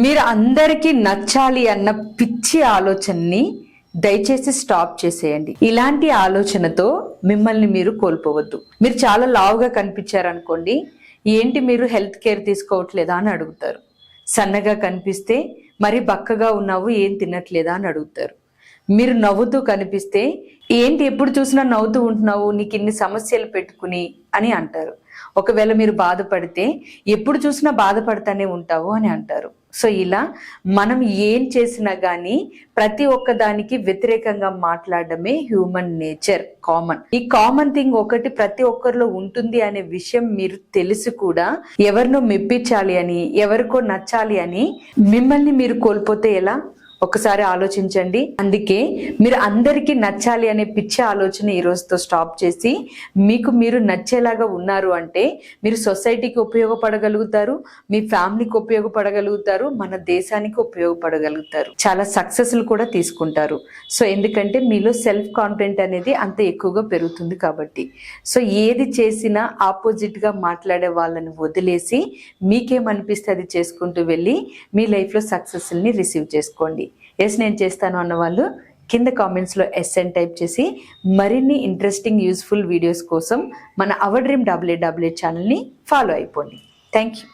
మీరు అందరికీ నచ్చాలి అన్న పిచ్చి ఆలోచనని దయచేసి స్టాప్ చేసేయండి. ఇలాంటి ఆలోచనతో మిమ్మల్ని మీరు కోల్పోవద్దు. మీరు చాలా లావుగా కనిపించారనుకోండి, ఏంటి మీరు హెల్త్ కేర్ తీసుకోవట్లేదా అని అడుగుతారు. సన్నగా కనిపిస్తే మరి బక్కగా ఉన్నావు, ఏం తినట్లేదా అని అడుగుతారు. మీరు నవ్వుతూ కనిపిస్తే ఏంటి ఎప్పుడు చూసినా నవ్వుతూ ఉంటున్నావు, నీకు ఇన్ని సమస్యలు పెట్టుకుని అని అంటారు. ఒకవేళ మీరు బాధపడితే ఎప్పుడు చూసినా బాధపడతానే ఉంటావు అని అంటారు. సో ఇలా మనం ఏం చేసినా కానీ ప్రతి ఒక్క దానికి వ్యతిరేకంగా మాట్లాడడమే హ్యూమన్ నేచర్, కామన్. ఈ కామన్ థింగ్ ఒకటి ప్రతి ఒక్కరిలో ఉంటుంది అనే విషయం మీరు తెలిసి కూడా ఎవరినో మెప్పించాలి అని, ఎవరికో నచ్చాలి అని మిమ్మల్ని మీరు కోల్పోతే ఎలా? ఒకసారి ఆలోచించండి. అందుకే మీరు అందరికీ నచ్చాలి అనే పిచ్చి ఆలోచన ఈ రోజుతో స్టాప్ చేసి మీకు మీరు నచ్చేలాగా ఉన్నారు అంటే మీరు సొసైటీకి ఉపయోగపడగలుగుతారు, మీ ఫ్యామిలీకి ఉపయోగపడగలుగుతారు, మన దేశానికి ఉపయోగపడగలుగుతారు, చాలా సక్సెస్లు కూడా తీసుకుంటారు. సో ఎందుకంటే మీలో సెల్ఫ్ కాన్ఫిడెంట్ అనేది అంత ఎక్కువగా పెరుగుతుంది కాబట్టి. సో ఏది చేసినా ఆపోజిట్గా మాట్లాడే వాళ్ళని వదిలేసి మీకేమనిపిస్తే అది చేసుకుంటూ వెళ్ళి మీ లైఫ్లో సక్సెస్ని రిసీవ్ చేసుకోండి. ఎస్ నేను చేస్తాను అన్న వాళ్ళు కింద కామెంట్స్లో ఎస్ అని టైప్ చేసి మరిన్ని ఇంట్రెస్టింగ్ యూస్ఫుల్ వీడియోస్ కోసం మన అవర్ డ్రీమ్ AA ఛానల్ని ఫాలో అయిపోండి. Thank you.